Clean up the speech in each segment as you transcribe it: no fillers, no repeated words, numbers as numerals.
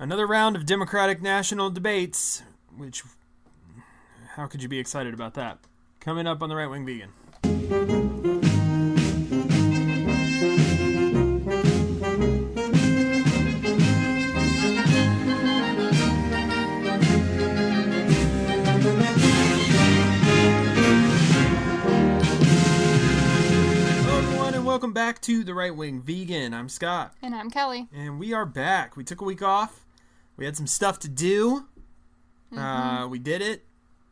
Another round of Democratic national debates, which, how could you be excited about that? Coming up on The Right Wing Vegan. Welcome back to The Right Wing Vegan. I'm Scott. And I'm Kelly. And we are back. We took a week off. We had some stuff to do. We did it.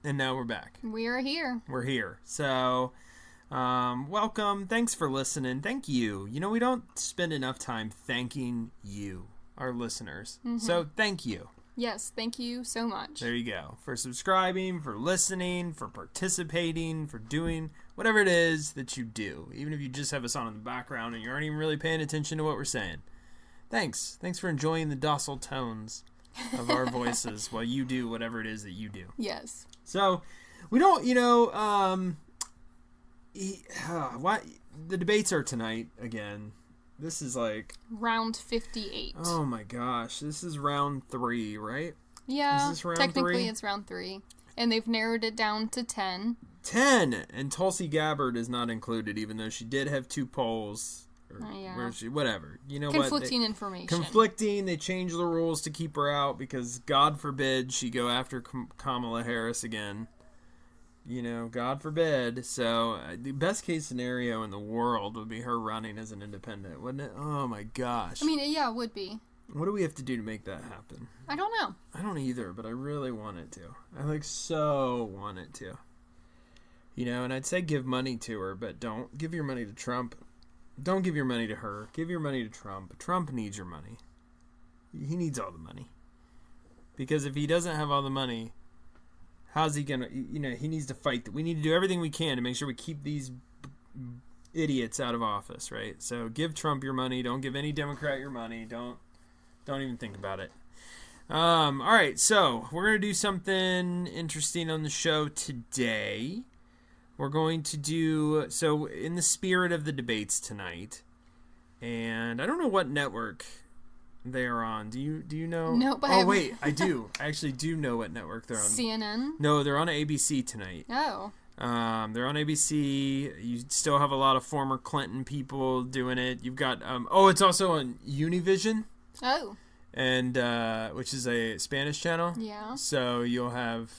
And now we're back. We are here. We're here. So, welcome. Thanks for listening. Thank you. You know, we don't spend enough time thanking you, our listeners. So, thank you. Yes, thank you so much. There you go. For subscribing, for listening, for participating, for doing whatever it is that you do. Even if you just have us on in the background and you aren't even really paying attention to what we're saying. Thanks. Thanks for enjoying the docile tones of our voices while you do whatever it is that you do. Yes. So, we don't, what the debates are tonight again. This is like round 58. Oh my gosh, this is round 3, right? Yeah, is this round technically 3? It's round 3. And they've narrowed it down to 10. 10! And Tulsi Gabbard is not included, even though she did have 2 polls. Whatever. You know Conflicting information. Conflicting. They changed the rules to keep her out because, God forbid, she go after Kamala Harris again. You know, God forbid. So, the best case scenario in the world would be her running as an independent, wouldn't it? Oh my gosh. I mean, yeah, it would be. What do we have to do to make that happen? I don't know. I don't either, but I really want it to. I so want it to. You know, and I'd say give money to her, but don't give your money to Trump. Don't give your money to her. Give your money to Trump. Trump needs your money. He needs all the money. Because if he doesn't have all the money, how's he going to, he needs to fight. We need to do everything we can to make sure we keep these idiots out of office, right? So give Trump your money. Don't give any Democrat your money. Don't even think about it. All right, so we're going to do something interesting on the show today. We're going to do, so in the spirit of the debates tonight, and I don't know what network they are on. Do you know? No, but wait, I do. I actually do know what network they're on. CNN? No, they're on ABC tonight. Oh. They're on ABC. You still have a lot of former Clinton people doing it. You've got, it's also on Univision. Oh. And, which is a Spanish channel. Yeah. So you'll have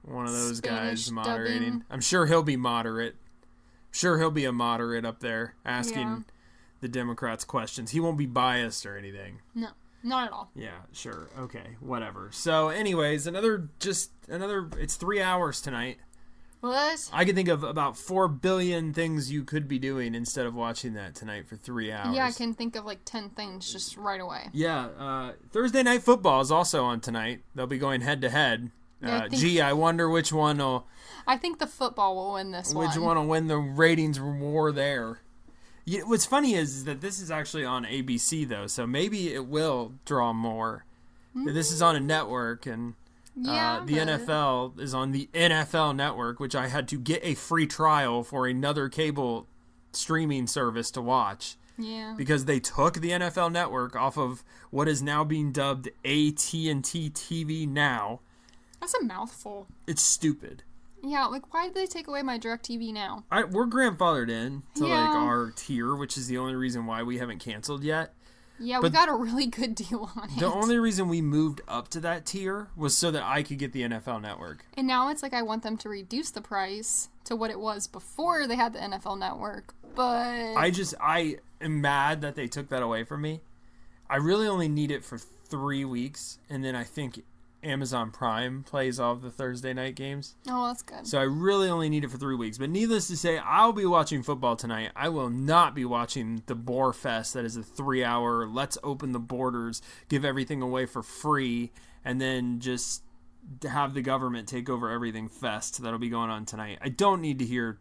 one of those Spanish guys moderating. dubbing. I'm sure he'll be moderate. I'm sure he'll be a moderate up there asking the Democrats questions. He won't be biased or anything. No, not at all. Yeah, sure. Okay, whatever. So anyways, it's 3 hours tonight. What? I can think of about 4 billion things you could be doing instead of watching that tonight for 3 hours. Yeah, I can think of like 10 things just right away. Yeah, Thursday Night Football is also on tonight. They'll be going head to head. I wonder which one will... I think the football will win this one. Which one will win the ratings war there. What's funny is that this is actually on ABC, though, so maybe it will draw more. This is on a network, and the NFL is on the NFL network, which I had to get a free trial for another cable streaming service to watch. Yeah. Because they took the NFL network off of what is now being dubbed AT&T TV Now. That's a mouthful. It's stupid. Yeah, like, why did they take away my DirecTV Now? We're grandfathered in to, our tier, which is the only reason why we haven't canceled yet. Yeah, we got a really good deal on it. The only reason we moved up to that tier was so that I could get the NFL Network. And now it's like I want them to reduce the price to what it was before they had the NFL Network, but... I am mad that they took that away from me. I really only need it for 3 weeks, and then I think Amazon Prime plays all of the Thursday night games. Oh, that's good. So I really only need it for 3 weeks. But needless to say, I'll be watching football tonight. I will not be watching the Boar Fest. That is a 3-hour, let's open the borders, give everything away for free, and then just have the government take over everything fest that'll be going on tonight. I don't need to hear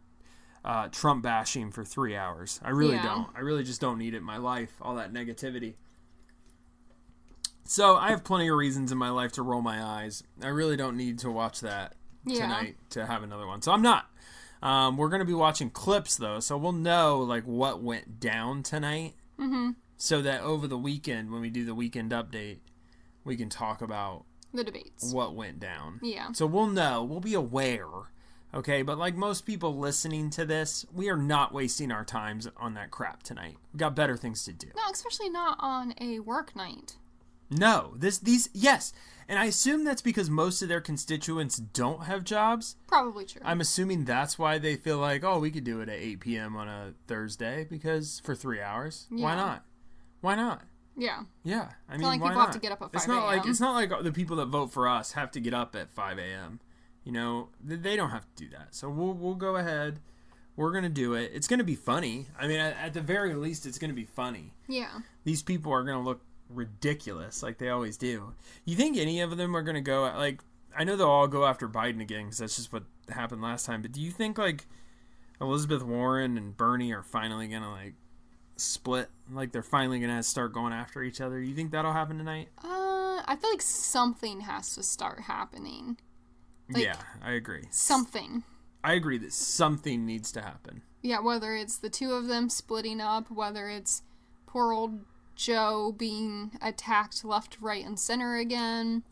Trump bashing for 3 hours. I really don't. I really just don't need it in my life, all that negativity. So I have plenty of reasons in my life to roll my eyes. I really don't need to watch that tonight to have another one. So I'm not. We're going to be watching clips, though, so we'll know like what went down tonight. Mm-hmm. So that over the weekend, when we do the weekend update, we can talk about the debates. what went down. Yeah. So we'll know. We'll be aware. Okay, but like most people listening to this, we are not wasting our times on that crap tonight. We got better things to do. No, especially not on a work night. No, yes. And I assume that's because most of their constituents don't have jobs. Probably true. I'm assuming that's why they feel like, oh, we could do it at 8 p.m. on a Thursday because for 3 hours. Yeah. Why not? Why not? Yeah. Yeah. I mean, It's not like why people not? have to get up at 5 It's not like the people that vote for us have to get up at 5 a.m. You know, they don't have to do that. So we'll go ahead. We're going to do it. It's going to be funny. I mean, at the very least, it's going to be funny. Yeah. These people are going to look ridiculous like they always do. You think any of them are going to go, like, I know they'll all go after Biden again because that's just what happened last time. But do you think, like, Elizabeth Warren and Bernie are finally going to, like, split? Like, they're finally going to start going after each other? You think that'll happen tonight? I feel like something has to start happening. Like, yeah, I agree. Something. I agree that something needs to happen. Yeah, whether it's the two of them splitting up, whether it's poor old Joe being attacked left, right, and center again.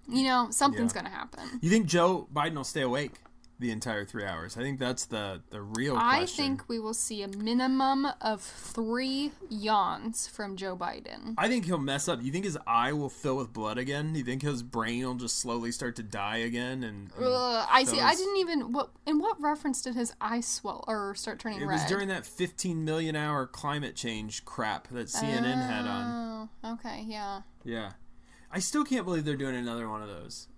You know, something's going to happen. You think Joe Biden will stay awake the entire 3 hours? I think that's the real question. I think we will see a minimum of 3 yawns from Joe Biden. I think he'll mess up. You think his eye will fill with blood again? You think his brain will just slowly start to die again? I didn't even... In what reference did his eye swell or start turning red? It was during that 15 million hour climate change crap that CNN had on. Oh, okay, yeah. Yeah. I still can't believe they're doing another one of those.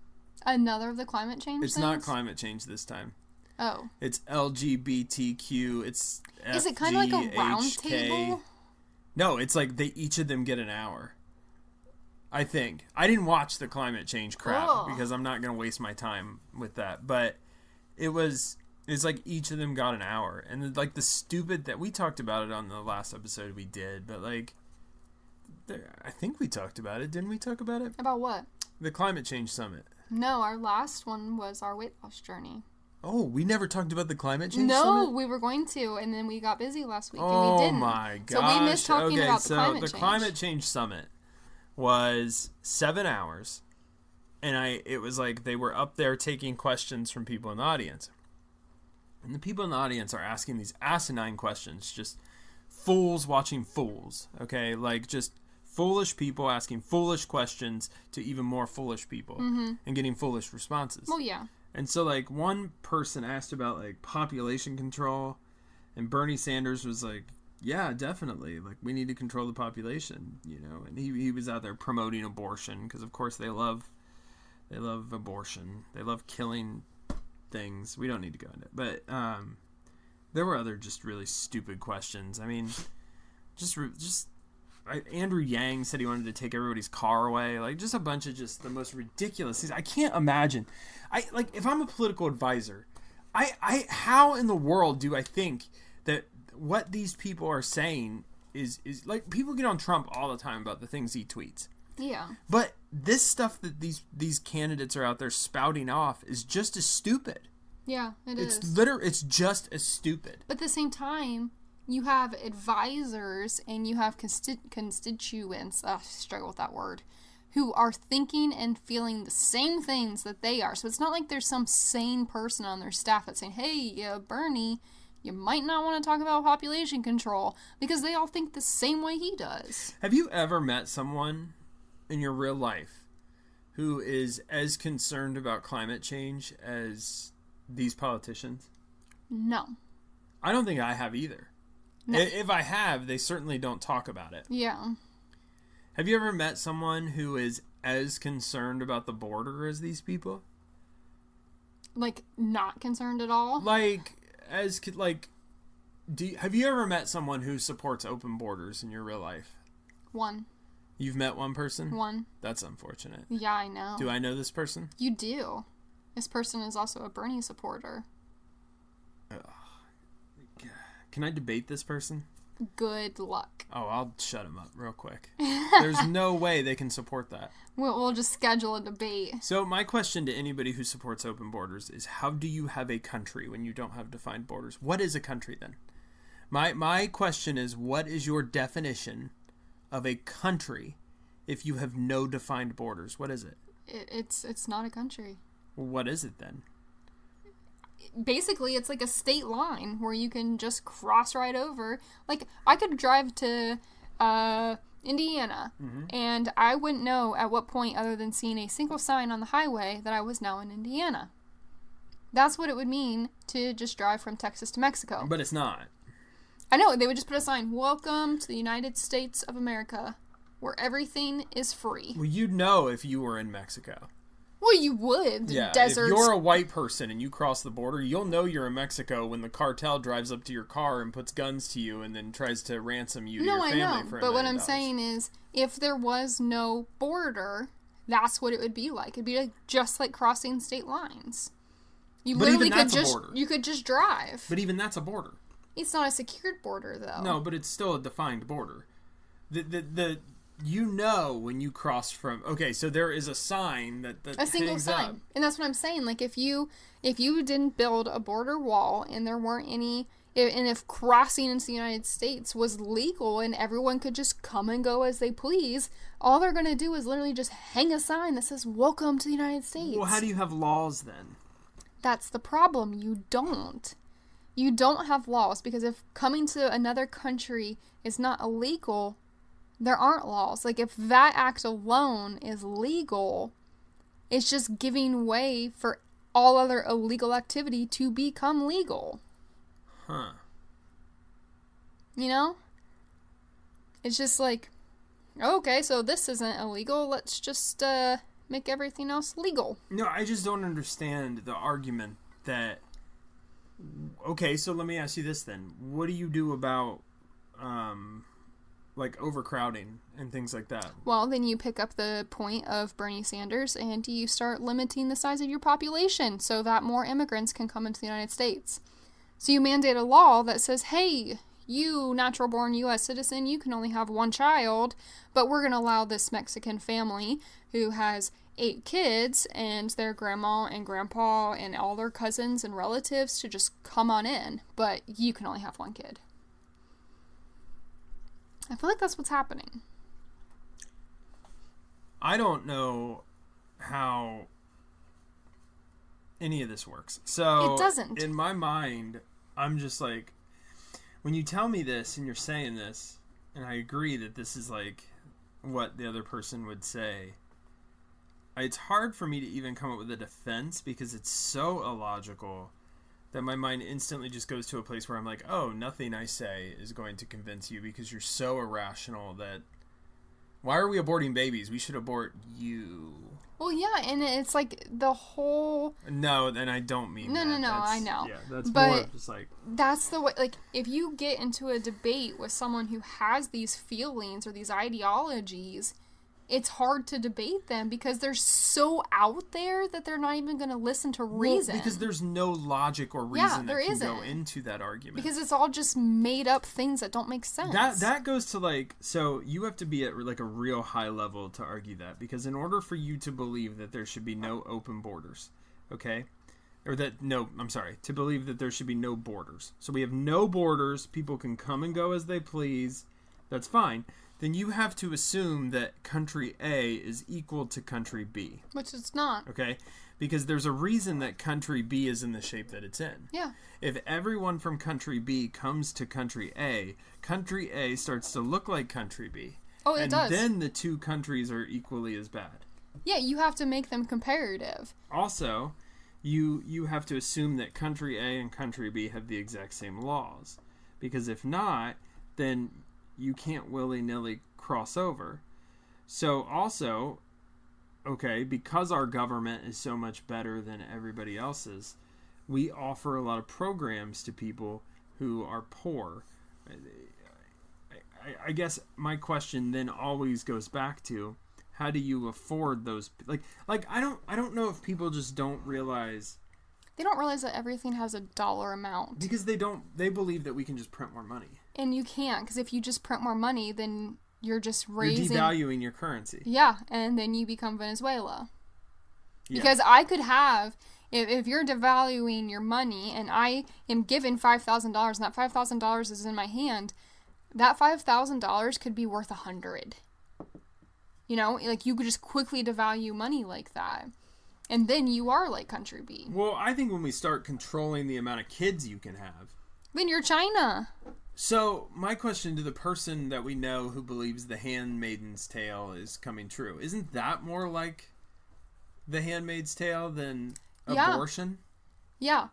Another of the climate change It's things? not climate change this time. Oh. It's LGBTQ. It's FGHK. Is it kind of like a round table? No, it's like each of them get an hour. I think. I didn't watch the climate change crap because I'm not going to waste my time with that. But it's like each of them got an hour. And like the stupid that we talked about it on the last episode we did. But like, I think we talked about it. Didn't we talk about it? About what? The climate change summit. No, our last one was our weight loss journey. Oh, we never talked about the climate change summit? summit? No, we were going to, and then we got busy last week, and we Oh didn't. my gosh. So we missed talking about the climate change. The climate change summit was 7 hours, and it was like they were up there taking questions from people in the audience. And the people in the audience are asking these asinine questions, just fools watching fools, okay? Like just foolish people asking foolish questions to even more foolish people and getting foolish responses. Well, yeah. And so, like, one person asked about, like, population control, and Bernie Sanders was like, yeah, definitely. Like, we need to control the population, you know? And he was out there promoting abortion because, of course, they love abortion. They love killing things. We don't need to go into it. But there were other just really stupid questions. I mean, Andrew Yang said he wanted to take everybody's car away. Like, just a bunch of just the most ridiculous things. I can't imagine. If I'm a political advisor, how in the world do I think that what these people are saying is like, people get on Trump all the time about the things he tweets. Yeah. But this stuff that these candidates are out there spouting off is just as stupid. Yeah, is. It's just as stupid. But at the same time, you have advisors and you have constituents, I struggle with that word, who are thinking and feeling the same things that they are. So it's not like there's some sane person on their staff that's saying, hey, Bernie, you might not want to talk about population control, because they all think the same way he does. Have you ever met someone in your real life who is as concerned about climate change as these politicians? No. I don't think I have either. No. If I have, they certainly don't talk about it. Yeah. Have you ever met someone who is as concerned about the border as these people? Like, not concerned at all? Have you ever met someone who supports open borders in your real life? One. You've met one person? One. That's unfortunate. Yeah, I know. Do I know this person? You do. This person is also a Bernie supporter. Can I debate this person? Good luck. Oh, I'll shut him up real quick. There's no way they can support that. We'll just schedule a debate. So my question to anybody who supports open borders is, how do you have a country when you don't have defined borders? What is a country then? My question is, what is your definition of a country if you have no defined borders? What is it? It's not a country. Well, what is it then? Basically, it's like a state line where you can just cross right over. Like, I could drive to Indiana, and I wouldn't know at what point, other than seeing a single sign on the highway, that I was now in Indiana. That's what it would mean to just drive from Texas to Mexico. But it's not. I know, they would just put a sign, "Welcome to the United States of America, where everything is free." Well, you'd know if you were in Mexico. Well, you would. Yeah, Deserts. if you're a white person and you cross the border, you'll know you're in Mexico when the cartel drives up to your car and puts guns to you and then tries to ransom you to your family I know, for $1 but what million. I'm saying is, if there was no border, that's what it would be like. It'd be like just like crossing state lines. You But literally even that's could a just border. you could just drive. But even that's a border. It's not a secured border, though. No, but it's still a defined border. The you know when you cross from... Okay, so there is a sign that a single hangs sign. up. And that's what I'm saying. Like, if you didn't build a border wall and there weren't any... And if crossing into the United States was legal and everyone could just come and go as they please, all they're going to do is literally just hang a sign that says, "Welcome to the United States." Well, how do you have laws then? That's the problem. You don't. You don't have laws, because if coming to another country is not illegal, there aren't laws. Like, if that act alone is legal, it's just giving way for all other illegal activity to become legal. Huh. You know? It's just like, okay, so this isn't illegal. Let's just make everything else legal. No, I just don't understand the argument that... Okay, so let me ask you this then. What do you do about, like, overcrowding and things like that? Well, then you pick up the point of Bernie Sanders and you start limiting the size of your population so that more immigrants can come into the United States. So you mandate a law that says, "Hey, you natural-born U.S. citizen, you can only have one child, but we're going to allow this Mexican family who has 8 kids and their grandma and grandpa and all their cousins and relatives to just come on in, but you can only have one kid." I feel like that's what's happening. I don't know how any of this works. So It doesn't. In my mind, I'm just like, when you tell me this and you're saying this, and I agree that this is like what the other person would say, it's hard for me to even come up with a defense because it's so illogical that my mind instantly just goes to a place where I'm like, oh, nothing I say is going to convince you because you're so irrational that... Why are we aborting babies? We should abort you. Well, yeah, and it's like the whole... No, and I don't mean No, that. I know. Yeah, that's But more of just like... That's the way, like, if you get into a debate with someone who has these feelings or these ideologies, it's hard to debate them because they're so out there that they're not even going to listen to reason. Well, because there's no logic or reason that can isn't. go into that argument. Because it's all just made up things that don't make sense. That goes to like, so you have to be at like a real high level to argue that, because in order for you to believe that there should be no open borders, okay? To believe that there should be no borders. So we have no borders, people can come and go as they please, that's fine. Then you have to assume that country A is equal to country B. Which it's not. Okay? Because there's a reason that country B is in the shape that it's in. Yeah. If everyone from country B comes to country A starts to look like country B. Oh, it does. And then the two countries are equally as bad. Yeah, you have to make them comparative. Also, you have to assume that country A and country B have the exact same laws. Because if not, then you can't willy-nilly cross over. So also, okay, because our government is so much better than everybody else's, we offer a lot of programs to people who are poor. I guess my question then always goes back to, how do you afford those? Like I don't know if people just don't realize. They don't realize that everything has a dollar amount. Because they believe that we can just print more money. And you can't, because if you just print more money, then you're just raising... You're devaluing your currency. Yeah, and then you become Venezuela. Yeah. Because I could have, if you're devaluing your money and I am given $5,000 and that $5,000 is in my hand, that $5,000 could be worth $100. You know, like you could just quickly devalue money like that. And then you are like country B. Well, I think when we start controlling the amount of kids you can have. Then you're China. So, my question to the person that we know who believes the Handmaid's Tale is coming true, isn't that more like the Handmaid's Tale than abortion? Yeah.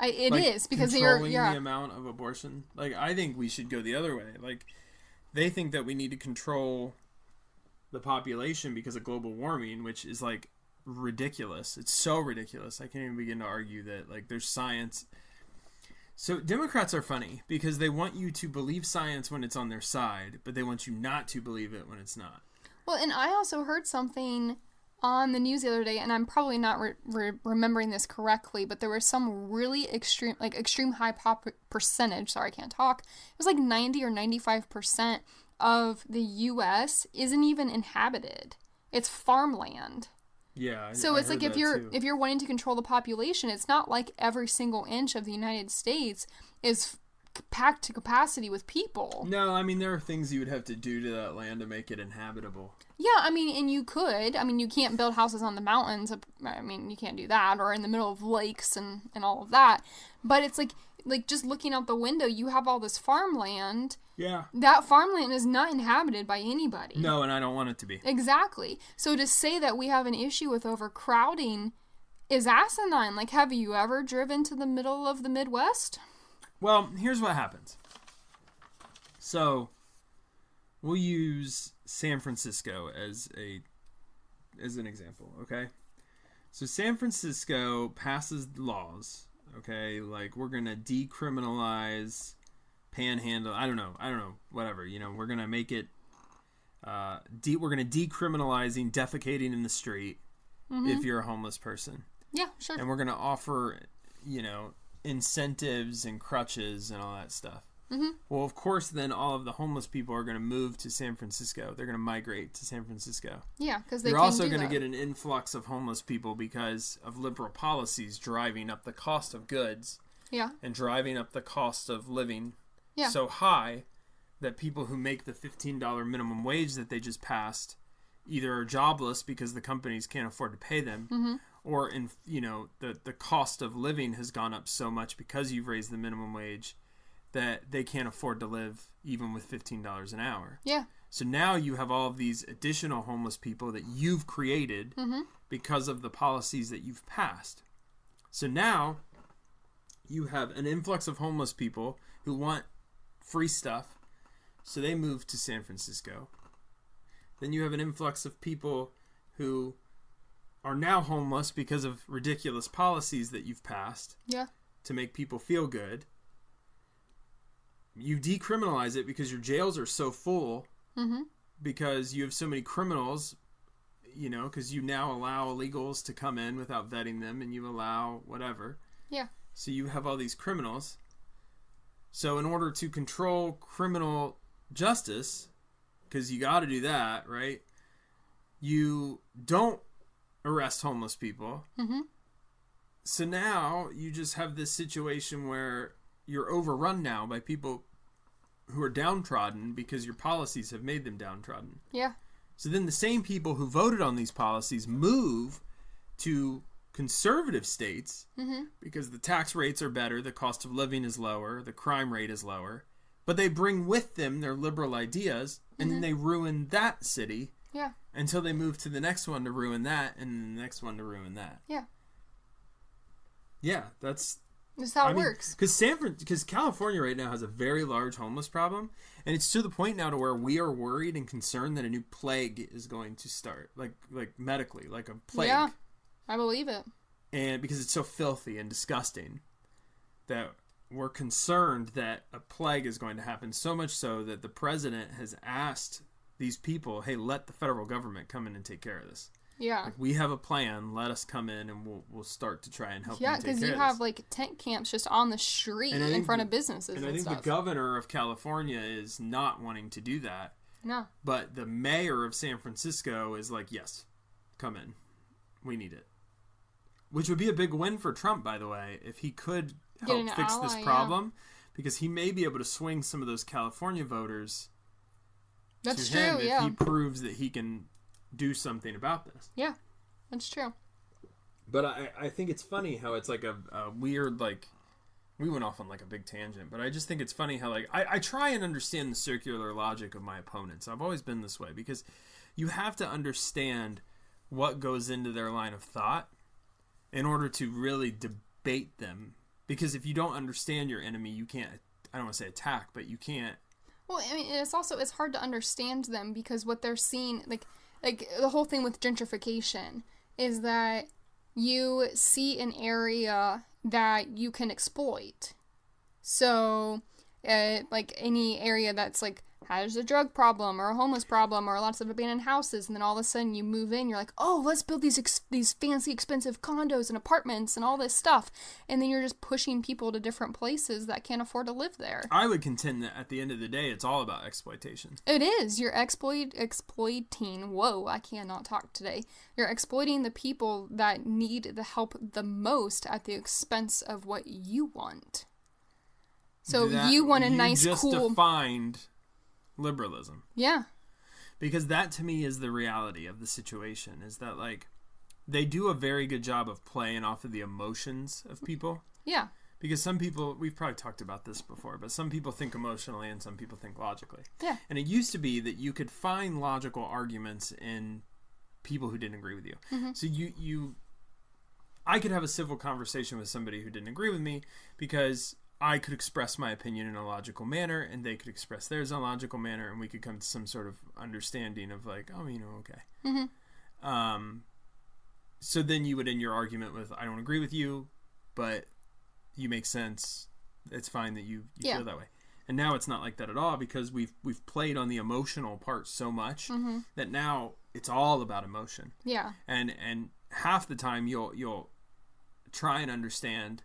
It like is, because controlling the amount of abortion. Like, I think we should go the other way. Like, they think that we need to control the population because of global warming, which is, like, ridiculous. It's so ridiculous. I can't even begin to argue that, like, there's science. So Democrats are funny because they want you to believe science when it's on their side, but they want you not to believe it when it's not. Well, and I also heard something on the news the other day, and I'm probably not remembering this correctly, but there was some really extreme high percentage. Sorry, I can't talk. It was like 90 or 95% of the U.S. isn't even inhabited. It's farmland. Yeah. So it's like if you're wanting to control the population, it's not like every single inch of the United States is packed to capacity with people. No, I mean, there are things you would have to do to that land to make it inhabitable. Yeah, I mean, and you could. I mean, you can't build houses on the mountains. I mean, you can't do that, or in the middle of lakes and all of that. But it's like just looking out the window, you have all this farmland. Yeah. That farmland is not inhabited by anybody. No, and I don't want it to be. Exactly. So to say that we have an issue with overcrowding is asinine. Like, have you ever driven to the middle of the Midwest? Well, here's what happens. So, we'll use San Francisco as an example, okay? So San Francisco passes laws, okay? Like, we're going to decriminalize panhandle. I don't know, whatever. You know, we're going to make it, we're going to decriminalizing defecating in the street if you're a homeless person. Yeah, sure. And we're going to offer, you know, incentives and crutches and all that stuff. Mm-hmm. Well, of course, then all of the homeless people are going to move to San Francisco. They're going to migrate to San Francisco. Yeah, because you're also going to get an influx of homeless people because of liberal policies driving up the cost of goods. Yeah. And driving up the cost of living so high that people who make the $15 minimum wage that they just passed either are jobless because the companies can't afford to pay them, or the cost of living has gone up so much because you've raised the minimum wage that they can't afford to live even with $15 an hour. Yeah. So now you have all of these additional homeless people that you've created because of the policies that you've passed. So now you have an influx of homeless people who want free stuff, so they move to San Francisco. Then you have an influx of people who are now homeless because of ridiculous policies that you've passed to make people feel good. You decriminalize it because your jails are so full because you have so many criminals, you know, because you now allow illegals to come in without vetting them, and you allow whatever. Yeah. So you have all these criminals. So in order to control criminal justice, because you got to do that, right? You don't arrest homeless people. So now you just have this situation where you're overrun now by people who are downtrodden because your policies have made them downtrodden. Yeah. So then the same people who voted on these policies move to conservative states because the tax rates are better, the cost of living is lower, the crime rate is lower, but they bring with them their liberal ideas, and then they ruin that city until they move to the next one to ruin that, and the next one to ruin that. Yeah, that's how it works. Because California right now has a very large homeless problem, and it's to the point now to where we are worried and concerned that a new plague is going to start, like medically, like a plague. Yeah, I believe it. And because it's so filthy and disgusting that we're concerned that a plague is going to happen, so much so that the president has asked these people, hey, let the federal government come in and take care of this. Yeah. Like, we have a plan. Let us come in and we'll start to try and help you take care of this. Yeah, because you have like tent camps just on the street in front of businesses and I think stuff. the governor of California is not wanting to do that. No. But the mayor of San Francisco is like, yes, come in. We need it. Which would be a big win for Trump, by the way, if he could help fix this problem. Because he may be able to swing some of those California voters That's to him true, if he proves that he can do something about this. Yeah, that's true. But I think it's funny how it's like a weird, like, we went off on like a big tangent, but I just think it's funny how, like, I try and understand the circular logic of my opponents. I've always been this way because you have to understand what goes into their line of thought in order to really debate them. Because if you don't understand your enemy, you can't, I don't want to say attack, but you can't. Well, I mean, it's hard to understand them because what they're seeing, like the whole thing with gentrification is that you see an area that you can exploit. So, like any area that's like has a drug problem or a homeless problem or lots of abandoned houses, and then all of a sudden you move in, you're like, oh, let's build these fancy expensive condos and apartments and all this stuff, and then you're just pushing people to different places that can't afford to live there. I would contend that at the end of the day, it's all about exploitation. It is. You're exploiting. Whoa, I cannot talk today. You're exploiting the people that need the help the most at the expense of what you want. So you want a nice, cool. You just defined liberalism. Yeah. Because that to me is the reality of the situation, is that, like, they do a very good job of playing off of the emotions of people. Yeah. Because some people, we've probably talked about this before, but some people think emotionally and some people think logically. Yeah. And it used to be that you could find logical arguments in people who didn't agree with you. Mm-hmm. So I could have a civil conversation with somebody who didn't agree with me because I could express my opinion in a logical manner, and they could express theirs in a logical manner, and we could come to some sort of understanding of, like, oh, okay. Mm-hmm. So then you would end your argument with, I don't agree with you, but you make sense. It's fine that you feel that way. And now it's not like that at all, because we've played on the emotional part so much mm-hmm. that now it's all about emotion. Yeah. And half the time you'll try and understand.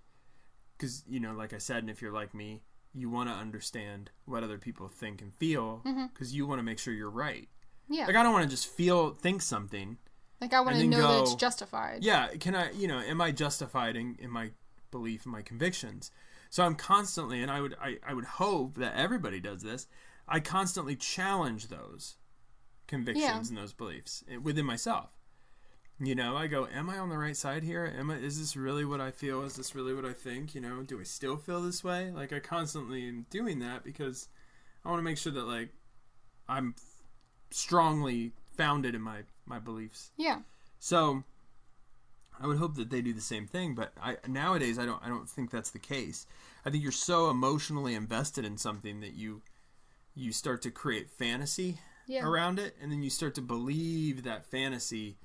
Because, like I said, and if you're like me, you want to understand what other people think and feel because mm-hmm. you want to make sure you're right. Yeah. Like, I don't want to just think something. Like, I want to know that it's justified. Yeah. Can I, am I justified in my belief and my convictions? So I'm constantly, and I would hope that everybody does this, I constantly challenge those convictions and those beliefs within myself. I go, am I on the right side here? Is this really what I feel? Is this really what I think? Do I still feel this way? Like, I constantly am doing that because I want to make sure that, like, I'm strongly founded in my beliefs. Yeah. So I would hope that they do the same thing, but nowadays I don't think that's the case. I think you're so emotionally invested in something that you start to create fantasy around it, and then you start to believe that fantasy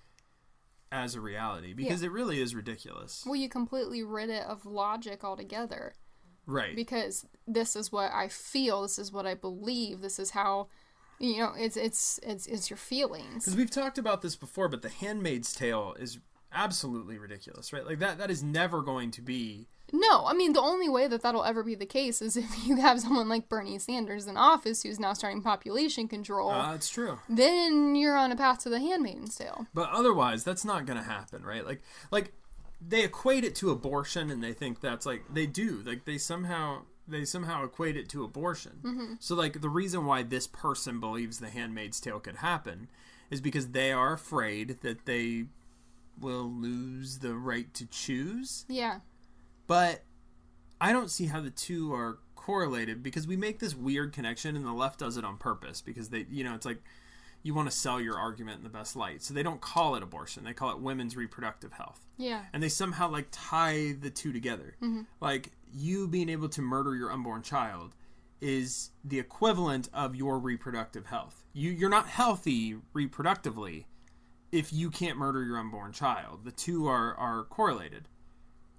as a reality, because it really is ridiculous. Well, you completely rid it of logic altogether. Right. Because this is what I feel, this is what I believe, this is how, it's your feelings. Because we've talked about this before, but The Handmaid's Tale is absolutely ridiculous, right? Like, that is never going to be... No, I mean, the only way that that'll ever be the case is if you have someone like Bernie Sanders in office who's now starting population control. That's true. Then you're on a path to The Handmaid's Tale. But otherwise, that's not going to happen, right? Like they equate it to abortion, and they think that's, like, they do. Like, they somehow equate it to abortion. Mm-hmm. So, like, the reason why this person believes The Handmaid's Tale could happen is because they are afraid that they will lose the right to choose. Yeah. But I don't see how the two are correlated, because we make this weird connection, and the left does it on purpose because they, it's like you want to sell your argument in the best light. So they don't call it abortion. They call it women's reproductive health. Yeah. And they somehow, like, tie the two together. Mm-hmm. Like, you being able to murder your unborn child is the equivalent of your reproductive health. You're not healthy reproductively if you can't murder your unborn child. The two are correlated.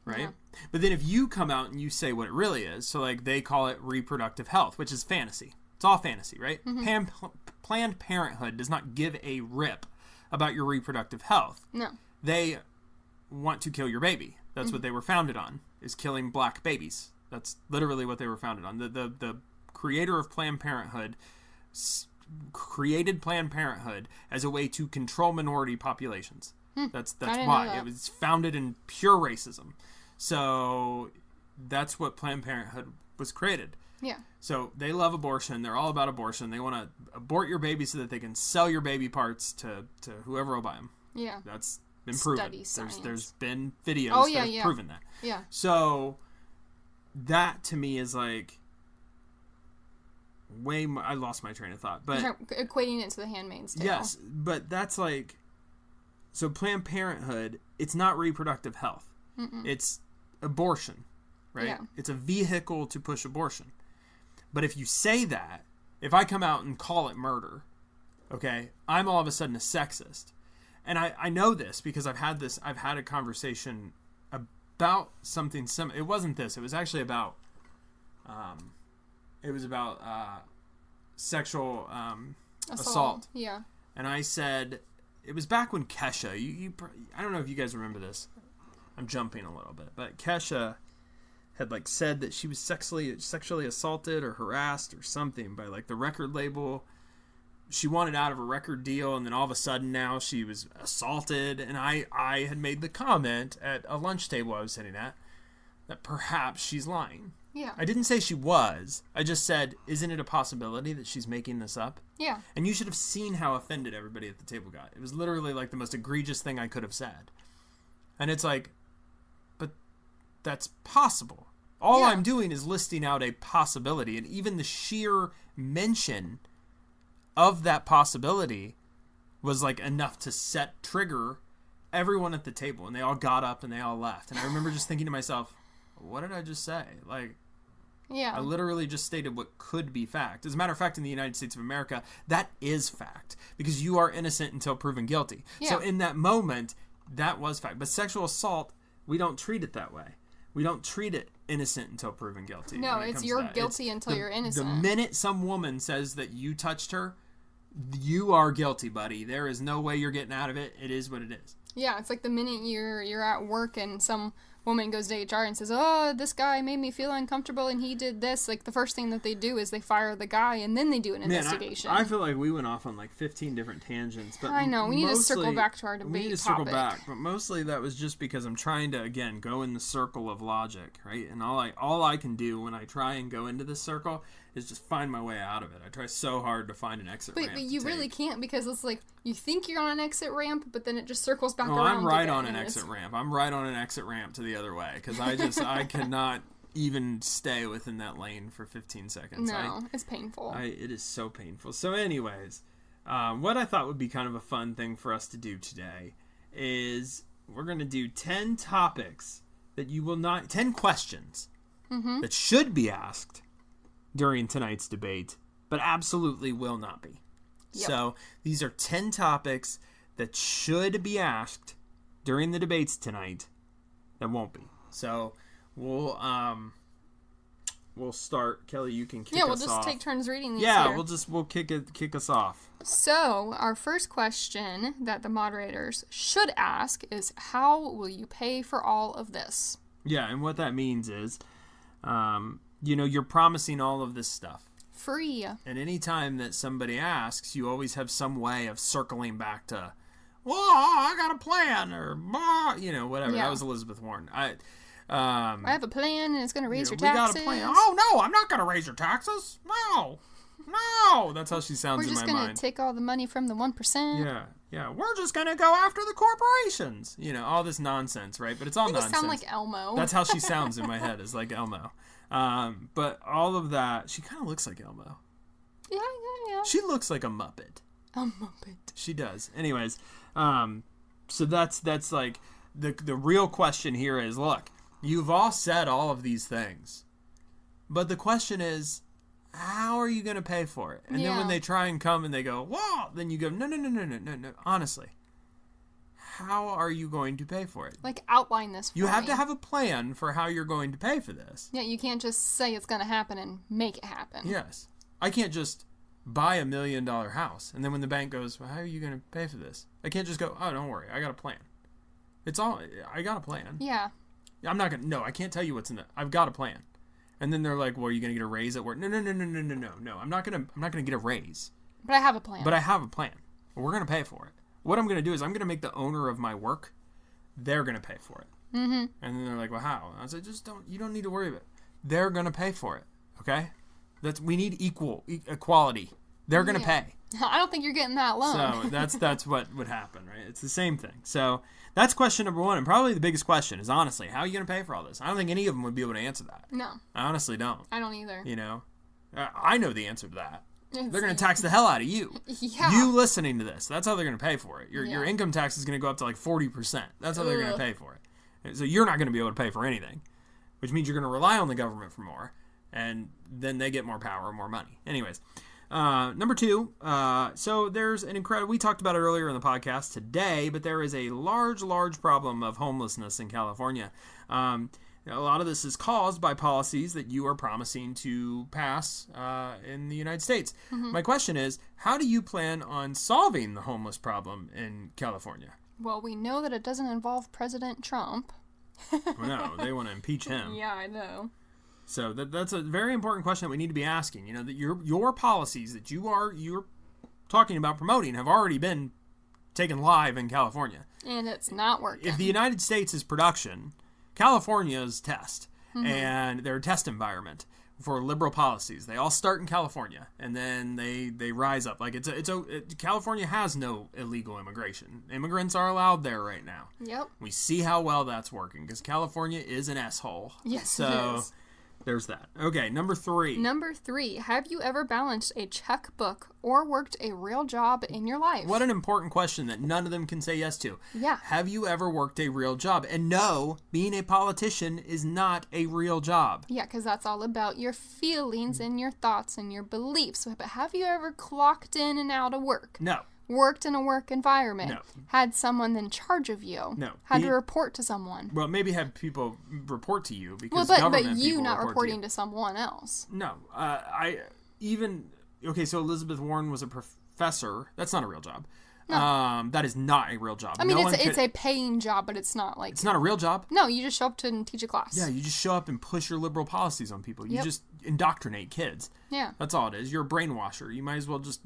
Right? Yeah. But then if you come out and you say what it really is, so, like, they call it reproductive health, which is fantasy. It's all fantasy, right? Mm-hmm. Planned Parenthood does not give a rip about your reproductive health. No. They want to kill your baby. That's what they were founded on, is killing black babies. That's literally what they were founded on. The creator of Planned Parenthood created Planned Parenthood as a way to control minority populations. That's why. It was founded in pure racism. So that's what Planned Parenthood was created. Yeah. So they love abortion. They're all about abortion. They want to abort your baby so that they can sell your baby parts to whoever will buy them. Yeah. That's been proven. There's been videos that have proven that. Yeah. So that to me is like way more, I lost my train of thought. But equating it to the Handmaid's Tale. Yes, but that's like, so Planned Parenthood, it's not reproductive health. It's abortion, right? Yeah. It's a vehicle to push abortion. But if you say that, if I come out and call it murder, okay, I'm all of a sudden a sexist. And I know this because I've had a conversation about something similar. It wasn't this. It was actually about, sexual assault. Yeah. And I said, it was back when Kesha, I don't know if you guys remember this. I'm jumping a little bit, but Kesha had like said that she was sexually assaulted or harassed or something by like the record label. She wanted out of a record deal, and then all of a sudden now she was assaulted. And I had made the comment at a lunch table I was sitting at that perhaps she's lying. Yeah. I didn't say she was. I just said, isn't it a possibility that she's making this up? Yeah. And you should have seen how offended everybody at the table got. It was literally like the most egregious thing I could have said. And it's like, but that's possible. All I'm doing is listing out a possibility. And even the sheer mention of that possibility was like enough to trigger everyone at the table. And they all got up and they all left. And I remember just thinking to myself, what did I just say? Like, yeah. I literally just stated what could be fact. As a matter of fact, in the United States of America, that is fact. Because you are innocent until proven guilty. Yeah. So in that moment, that was fact. But sexual assault, we don't treat it that way. We don't treat it innocent until proven guilty. No, it's you're guilty until you're innocent. The minute some woman says that you touched her, you are guilty, buddy. There is no way you're getting out of it. It is what it is. Yeah, it's like the minute you're at work and some woman goes to HR and says, oh, this guy made me feel uncomfortable and he did this. Like, the first thing that they do is they fire the guy and then they do an investigation. I feel like we went off on like 15 different tangents. But I know. We need to circle back to our debate topic. We need to circle back. But mostly that was just because I'm trying to, again, go in the circle of logic, right? And all I can do when I try and go into this circle is just find my way out of it. I try so hard to find an exit ramp. But you really can't, because it's like you think you're on an exit ramp, but then it just circles back around. I'm right on an exit ramp. I'm right on an exit ramp to the other way, because I cannot even stay within that lane for 15 seconds. No, it's painful. It is so painful. So anyways, what I thought would be kind of a fun thing for us to do today is we're going to do 10 topics that 10 questions that should be asked during tonight's debate, but absolutely will not be. Yep. So these are 10 topics that should be asked during the debates tonight that won't be. So we'll start. Kelly, you can kick us off. Yeah, we'll just take turns reading these. Yeah, here. we'll kick us off. So our first question that the moderators should ask is, how will you pay for all of this? Yeah, and what that means is, you're promising all of this stuff. Free. And any time that somebody asks, you always have some way of circling back to, well, I got a plan, or, whatever. Yeah. That was Elizabeth Warren. I have a plan, and it's going to raise your taxes. We got a plan. Oh, no, I'm not going to raise your taxes. No. That's how she sounds in my mind. We're just going to take all the money from the 1%. Yeah. We're just going to go after the corporations. All this nonsense, right? But it's all nonsense. You sound like Elmo. That's how she sounds in my head, is like Elmo. But all of that, she kind of looks like Elmo. Yeah. She looks like a Muppet. A Muppet. She does. Anyways, so that's like the real question here is, look, you've all said all of these things, but the question is, how are you going to pay for it? And then when they try and come and they go, whoa, then you go, no. Honestly, how are you going to pay for it? Like, outline this for You have me. to have a plan for how you're going to pay for this. Yeah, you can't just say it's going to happen and make it happen. Yes. I can't just buy $1 million house, and then when the bank goes, well, how are you going to pay for this? I can't just go, oh, don't worry, I got a plan. I got a plan. Yeah. I'm not going to, no, I can't tell you what's in it. I've got a plan. And then they're like, well, are you going to get a raise at work? No. I'm not going to get a raise. But I have a plan. We're going to pay for it. What I'm going to do is I'm going to make the owner of my work, they're going to pay for it. Mm-hmm. And then they're like, well, how? And I said, you don't need to worry about it. They're going to pay for it. Okay? We need equality. They're going to pay. I don't think you're getting that loan. So that's what would happen, right? It's the same thing. So that's question number one, and probably the biggest question is, honestly, how are you going to pay for all this? I don't think any of them would be able to answer that. No. I honestly don't. I don't either. You know? I know the answer to that. They're going to tax the hell out of you. Yeah. You listening to this. That's how they're going to pay for it. Your income tax is going to go up to like 40%. That's how they're going to pay for it. So you're not going to be able to pay for anything, which means you're going to rely on the government for more, and then they get more power and more money. Anyways, number two, so there's an incredible, we talked about it earlier in the podcast today, but there is a large problem of homelessness in California. A lot of this is caused by policies that you are promising to pass in the United States. Mm-hmm. My question is, how do you plan on solving the homeless problem in California? Well, we know that it doesn't involve President Trump. Well, no, they want to impeach him. Yeah, I know. So that's a very important question that we need to be asking. You know, that your policies that you're talking about promoting have already been taken live in California. And it's not working. If the United States is production, California's test, and their test environment for liberal policies. They all start in California, and then they rise up. Like California has no illegal immigration. Immigrants are allowed there right now. Yep. We see how well that's working because California is an asshole. Yes, it is. There's that. Okay, number three. Number three, have you ever balanced a checkbook or worked a real job in your life? What an important question that none of them can say yes to. Yeah. Have you ever worked a real job? And no, being a politician is not a real job. Yeah, because that's all about your feelings and your thoughts and your beliefs. But have you ever clocked in and out of work? No. Worked in a work environment? No. Had someone in charge of you? No. Had to report to someone? Well, maybe have people report to you because but government you people not report reporting to someone else. No. So Elizabeth Warren was a professor. That's not a real job. No. That is not a real job. I mean, it's a paying job, but it's not like... It's not a real job. No, you just show up to teach a class. Yeah, you just show up and push your liberal policies on people. You just indoctrinate kids. Yeah. That's all it is. You're a brainwasher. You might as well just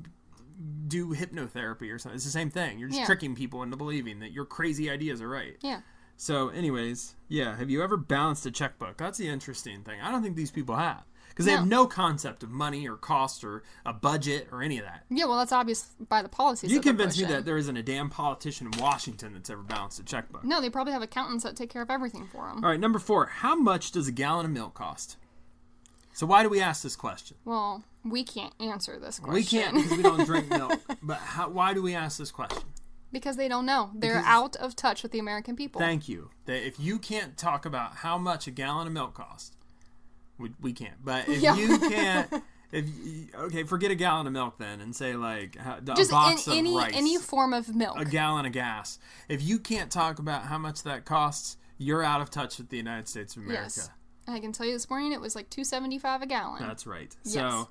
do hypnotherapy or something. It's the same thing. You're just tricking people into believing that your crazy ideas are right. Yeah. So anyways, have you ever balanced a checkbook? That's the interesting thing. I don't think these people have. Because they have no concept of money or cost or a budget or any of that. Yeah, well, that's obvious by the policies. You convince me that there isn't a damn politician in Washington that's ever balanced a checkbook. No, they probably have accountants that take care of everything for them. All right, number 4. How much does a gallon of milk cost? So why do we ask this question? Well, we can't answer this question. We can't because we don't drink milk. But why do we ask this question? Because they don't know. They're out of touch with the American people. Thank you. If you can't talk about how much a gallon of milk costs, we can't. But if you can't, forget a gallon of milk then, and say like a box of rice, any form of milk, a gallon of gas. If you can't talk about how much that costs, you're out of touch with the United States of America. Yes. I can tell you this morning it was like $2.75 a gallon. That's right. Yes. So,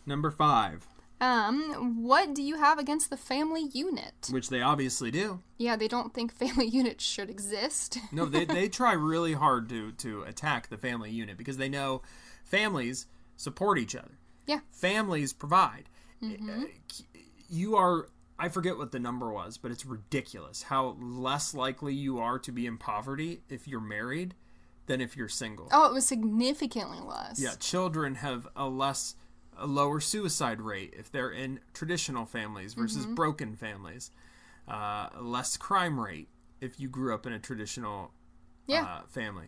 number 5. What do you have against the family unit? Which they obviously do. Yeah, they don't think family units should exist. No, they try really hard to attack the family unit because they know families support each other. Yeah. Families provide. Mm-hmm. I forget what the number was, but it's ridiculous how less likely you are to be in poverty if you're married than if you're single. Oh, it was significantly less. Yeah, children have a lower suicide rate if they're in traditional families versus broken families. Less crime rate if you grew up in a traditional family.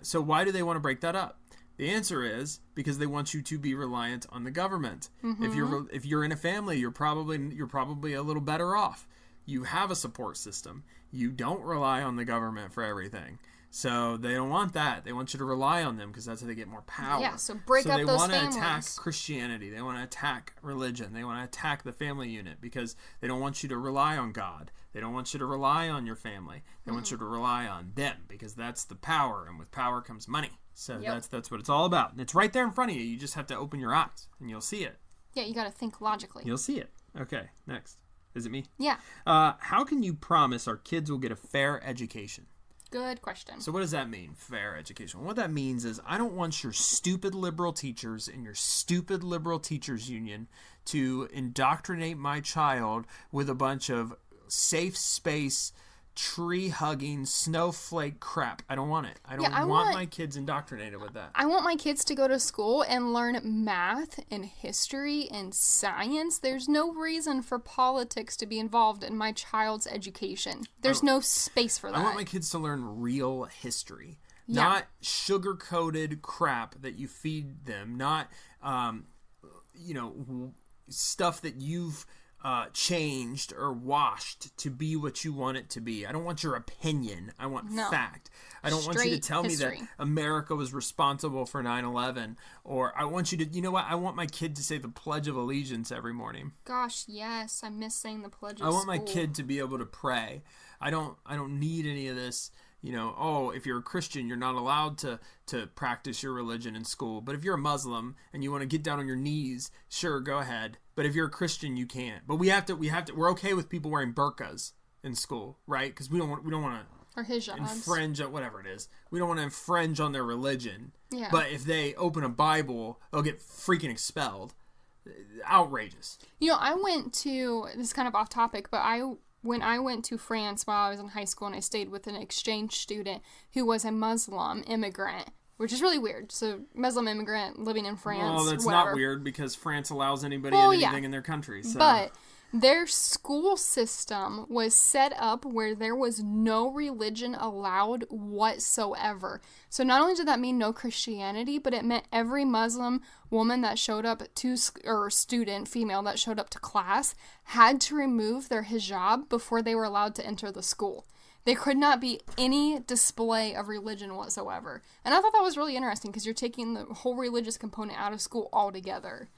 So why do they want to break that up? The answer is because they want you to be reliant on the government. Mm-hmm. If you're in a family, you're probably a little better off. You have a support system. You don't rely on the government for everything. So they don't want that. They want you to rely on them because that's how they get more power. Yeah, so break up those families. So they want to attack Christianity. They want to attack religion. They want to attack the family unit because they don't want you to rely on God. They don't want you to rely on your family. They want you to rely on them because that's the power, and with power comes money. So that's what it's all about. And it's right there in front of you. You just have to open your eyes, and you'll see it. Yeah, you got to think logically. You'll see it. Okay, next. Is it me? Yeah. How can you promise our kids will get a fair education? Good question. So what does that mean, fair education? What that means is I don't want your stupid liberal teachers and your stupid liberal teachers union to indoctrinate my child with a bunch of safe space tree-hugging, snowflake crap. I don't want it. I don't Yeah, I want want- my kids indoctrinated with that. I want my kids to go to school and learn math and history and science. There's no reason for politics to be involved in my child's education. There's no space for that. I want my kids to learn real history. Yeah. Not sugar-coated crap that you feed them. Not, stuff that you've changed or washed to be what you want it to be. I don't want your opinion. I want fact. I don't want you to Straight tell me history. that America was responsible for 9/11. Or I want you to, you know what? I want my kid to say the Pledge of Allegiance every morning. Gosh, yes, I miss saying the pledge I at want my school. kid to be able to pray. I don't need any of this, if you're a Christian, you're not allowed to practice your religion in school. But if you're a Muslim and you want to get down on your knees, sure, go ahead. But if you're a Christian, you can't. But we're okay with people wearing burqas in school, right? Because we don't want to Or hijabs. infringe on whatever it is. We don't want to infringe on their religion. Yeah. But if they open a Bible, they'll get freaking expelled. Outrageous. I went to, this is kind of off topic, but when I went to France while I was in high school and I stayed with an exchange student who was a Muslim immigrant, which is really weird. So, Muslim immigrant living in France. Well, that's whatever. not weird because France allows anybody Well, anything in their country. So. But their school system was set up where there was no religion allowed whatsoever. So not only did that mean no Christianity, but it meant every Muslim woman that showed up or student, female, that showed up to class had to remove their hijab before they were allowed to enter the school. There could not be any display of religion whatsoever. And I thought that was really interesting because you're taking the whole religious component out of school altogether.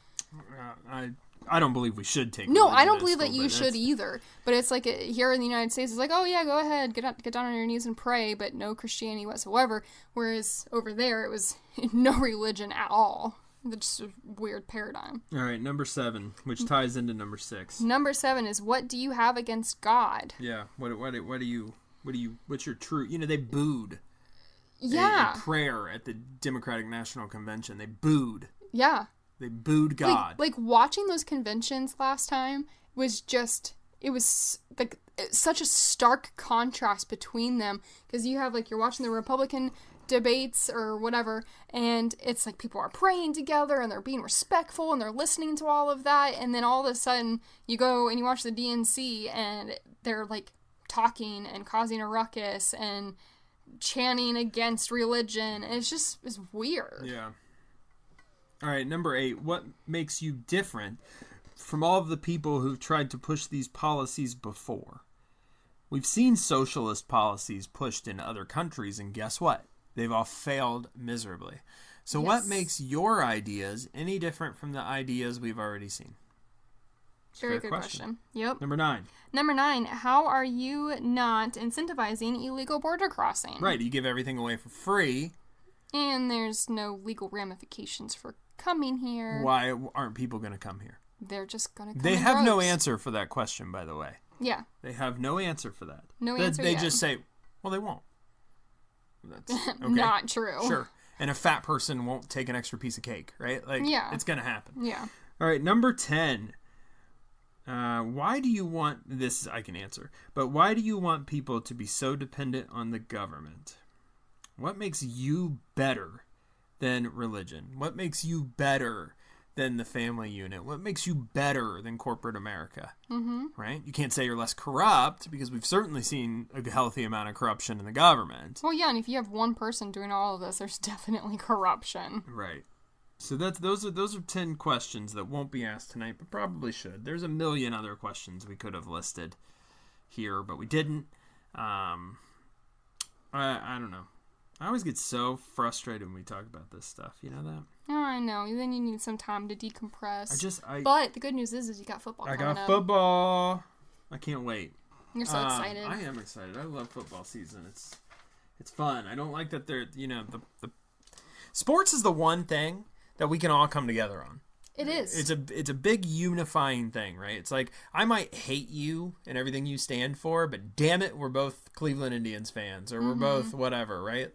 I don't believe we should take. No, religion I don't out of believe that school, you but should either. But it's like here in the United States, it's like, oh yeah, go ahead, get down on your knees and pray, but no Christianity whatsoever. Whereas over there, it was no religion at all. It's just a weird paradigm. All right, number 7, which ties into number 6. Number 7 is, what do you have against God? Yeah. What's your true? They booed. Yeah. A prayer at the Democratic National Convention. They booed. Yeah. They booed God. Like watching those conventions last time was just, it was like such a stark contrast between them, because you have you're watching the Republican debates or whatever, and it's like people are praying together and they're being respectful and they're listening to all of that, and then all of a sudden you go and you watch the DNC and they're talking and causing a ruckus and chanting against religion, and it's weird. Yeah. All right, number 8. What makes you different from all of the people who've tried to push these policies before? We've seen socialist policies pushed in other countries, and guess what? They've all failed miserably. So what makes your ideas any different from the ideas we've already seen? Very good question. Yep. Number 9. Number 9, how are you not incentivizing illegal border crossing? Right, you give everything away for free. And there's no legal ramifications for coming here. Why aren't people going to come here? They're just going to come They in have no droves. answer for that question, by the way. Yeah. They have no answer for that. No answer They yet. just say, well, they won't. That's okay. Not true. Sure. And a fat person won't take an extra piece of cake, right? Yeah. It's going to happen. Yeah. All right, number 10. Why do you want, this I can answer, but why do you want people to be so dependent on the government? What makes you better than religion? What makes you better than the family unit? What makes you better than corporate America? Mm-hmm. Right? You can't say you're less corrupt, because we've certainly seen a healthy amount of corruption in the government. Well, yeah, and if you have one person doing all of this, there's definitely corruption. Right. So those are 10 questions that won't be asked tonight, but probably should. There's a million other questions we could have listed here, but we didn't. I don't know. I always get so frustrated when we talk about this stuff. You know that? Oh, I know. Then you need some time to decompress. But the good news is you got football coming up. I got football. I can't wait. You're so excited. I am excited. I love football season. It's fun. I don't like that they're, the sports is the one thing that we can all come together on. It is. It's a big unifying thing, right? It's like, I might hate you and everything you stand for, but damn it, we're both Cleveland Indians fans, or we're both whatever, right?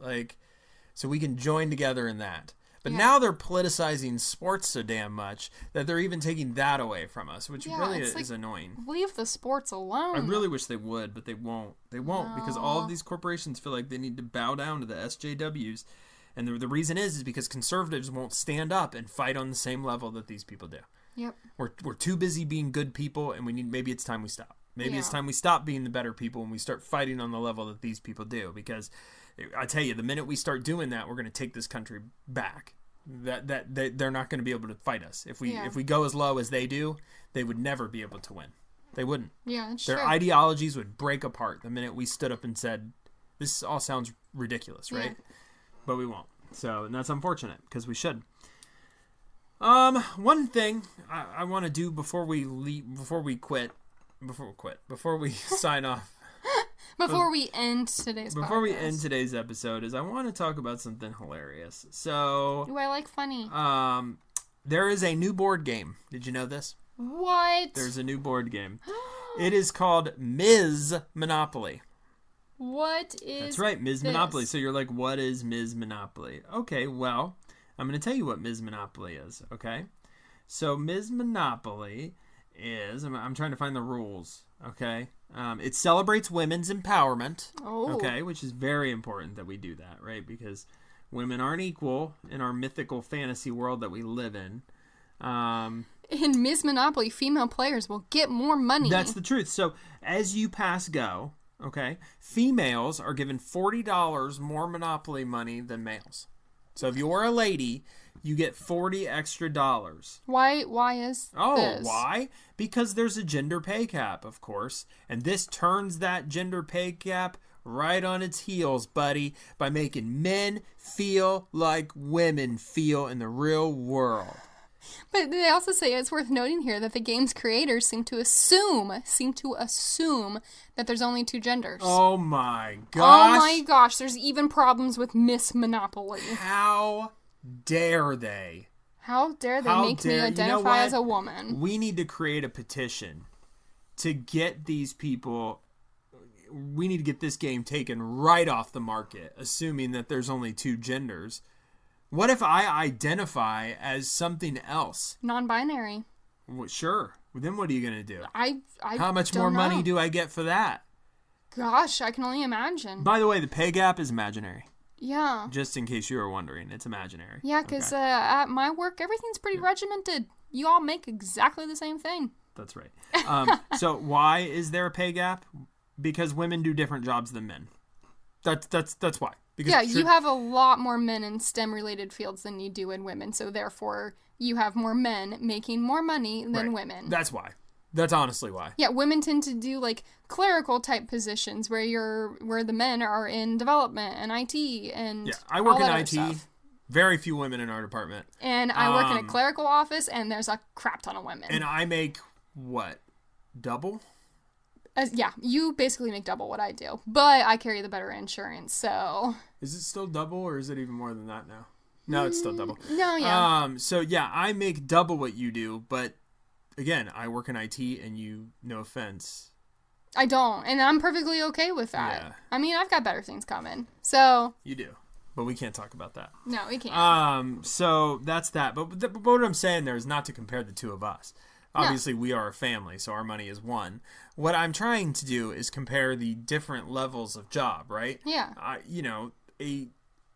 So we can join together in that. But Yeah. now they're politicizing sports so damn much that they're even taking that away from us, which really it's is annoying. Leave the sports alone. I really wish they would, but they won't. They won't because all of these corporations feel like they need to bow down to the SJWs. And the reason is because conservatives won't stand up and fight on the same level that these people do. Yep. We're too busy being good people, and maybe it's time we stop. Maybe it's time we stop being the better people and we start fighting on the level that these people do. Because I tell you, the minute we start doing that, we're going to take this country back. They're not going to be able to fight us. If we go as low as they do, they would never be able to win. They wouldn't. Yeah, that's Their true. ideologies would break apart the minute we stood up and said, "This all sounds ridiculous, right?" Yeah. But we won't. So, and that's unfortunate because we should. One thing I want to do before we sign off, Before we end today's episode, is I want to talk about something hilarious. So, Ooh, I like funny. there is a new board game. Did you know this? What? There's a new board game. It is called Ms. Monopoly. What is That's right, Ms. this? Monopoly. So you're like, what is Ms. Monopoly? Okay, well, I'm going to tell you what Ms. Monopoly is, okay? So Ms. Monopoly is, I'm trying to find the rules, okay? It celebrates women's empowerment, okay, which is very important that we do that, right? Because women aren't equal in our mythical fantasy world that we live in. In Ms. Monopoly, female players will get more money. That's the truth. So as you pass go, okay, females are given $40 more Monopoly money than males. So if you're a lady, you get $40 extra. Why is this? Why? Because there's a gender pay cap, of course. And this turns that gender pay cap right on its heels, buddy, by making men feel like women feel in the real world. But they also say it's worth noting here that the game's creators seem to assume that there's only two genders. Oh my gosh. Oh my gosh, there's even problems with Miss Monopoly. How dare they? How dare they make me identify as a woman? We need to create a petition to get these people. We need to get this game taken right off the market, assuming that there's only two genders. What if I identify as something else? Non-binary. Well, sure. Then what are you going to do? I How much more money do I get for that? Gosh, I can only imagine. By the way, the pay gap is imaginary. Yeah. Just in case you were wondering, it's imaginary. Yeah, because at my work, everything's pretty regimented. You all make exactly the same thing. That's right. So why is there a pay gap? Because women do different jobs than men. That's why. Because you have a lot more men in STEM-related fields than you do in women, so therefore you have more men making more money than women. That's why. That's honestly why. Yeah, women tend to do like clerical type positions where the men are in development and IT and I work in IT. Stuff. Very few women in our department. And I work in a clerical office, and there's a crap ton of women. And I make what? Double? You basically make double what I do, but I carry the better insurance, so... Is it still double, or is it even more than that now? No, it's still double. No, yeah. So, yeah, I make double what you do, but, again, I work in IT, and no offense. I don't, and I'm perfectly okay with that. Yeah. I mean, I've got better things coming, so... You do, but we can't talk about that. No, we can't. So, that's that. But what I'm saying there is not to compare the two of us. Obviously, we are a family, so our money is one. What I'm trying to do is compare the different levels of job, right? Yeah. A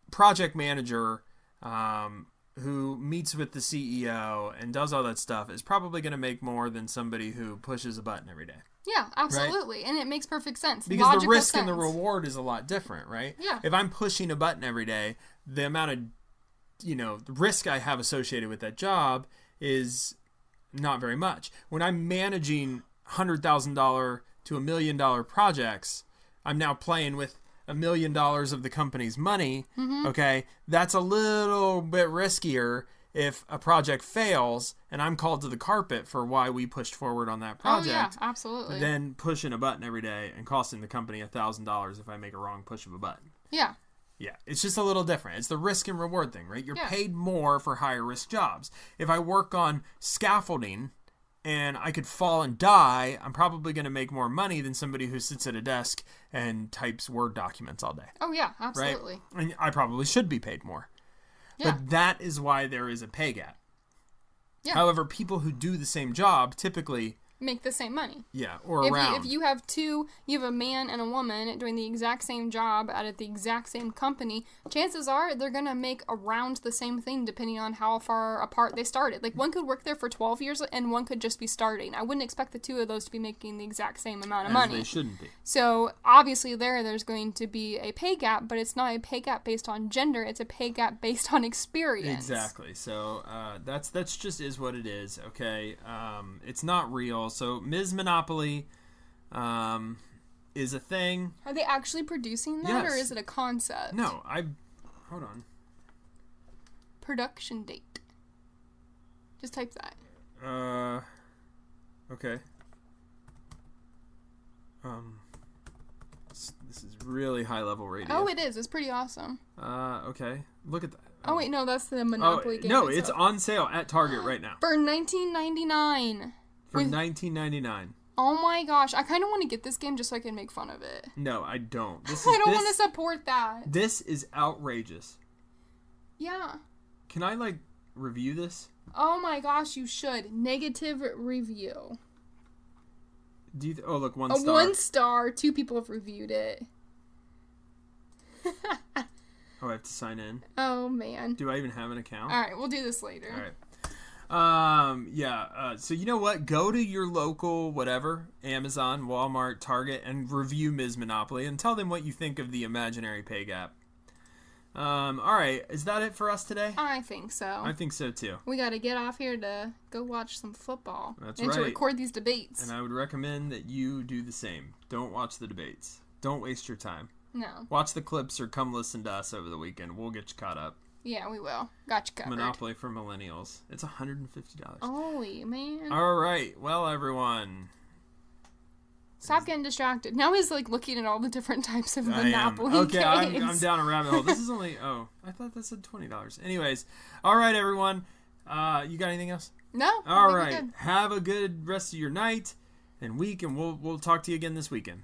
project manager who meets with the CEO and does all that stuff is probably going to make more than somebody who pushes a button every day. Yeah, absolutely. Right? And it makes perfect sense. Because Logical the risk sense. and the reward is a lot different, right? Yeah. If I'm pushing a button every day, the amount of, the risk I have associated with that job is not very much. When I'm managing $100,000 to $1 million projects, I'm now playing with $1 million of the company's money. Mm-hmm. Okay, that's a little bit riskier if a project fails and I'm called to the carpet for why we pushed forward on that project. Oh yeah, absolutely. Than pushing a button every day and costing the company $1,000 if I make a wrong push of a button. Yeah. Yeah, it's just a little different. It's the risk and reward thing, right? You're paid more for higher risk jobs. If I work on scaffolding and I could fall and die, I'm probably going to make more money than somebody who sits at a desk and types Word documents all day. Oh, yeah, absolutely. Right? And I probably should be paid more. Yeah. But that is why there is a pay gap. Yeah. However, people who do the same job typically make the same money. Yeah, or around. If you have you have a man and a woman doing the exact same job at the exact same company, chances are they're going to make around the same thing depending on how far apart they started. Like, one could work there for 12 years and one could just be starting. I wouldn't expect the two of those to be making the exact same amount of money. They shouldn't be. So, obviously there's going to be a pay gap, but it's not a pay gap based on gender, it's a pay gap based on experience. Exactly. So, that's just is what it is, okay? It's not real. So Ms. Monopoly is a thing. Are they actually producing that, Yes. or is it a concept? No, hold on. Production date. Just type that. Okay. This is really high level radio. Oh, it is. It's pretty awesome. Okay. Look at that. Oh, wait, no, that's the Monopoly game. No, it's on sale at Target right now. For $19.99. For $19.99. Oh my gosh, I kind of want to get this game just so I can make fun of it. No, I don't. I don't want to support that. This is outrageous. Yeah. Can I, review this? Oh my gosh, you should. Negative review. Do you oh, look, 1 star. 1 star. 2 people have reviewed it. Oh, I have to sign in. Oh, man. Do I even have an account? All right, we'll do this later. All right. So you know what? Go to your local whatever, Amazon, Walmart, Target, and review Ms. Monopoly and tell them what you think of the imaginary pay gap. All right. Is that it for us today? I think so. I think so too. We got to get off here to go watch some football. That's and right. to record these debates. And I would recommend that you do the same. Don't watch the debates. Don't waste your time. No. Watch the clips or come listen to us over the weekend. We'll get you caught up. Yeah, we will. Got you covered. Monopoly for millennials. It's $150. Holy man. All right. Well, everyone. Stop getting distracted. Now he's looking at all the different types of Monopoly Okay, games. I'm down a rabbit hole. This is only, I thought that said $20. Anyways. All right, everyone. You got anything else? No. All right. Have a good rest of your night and week, and we'll talk to you again this weekend.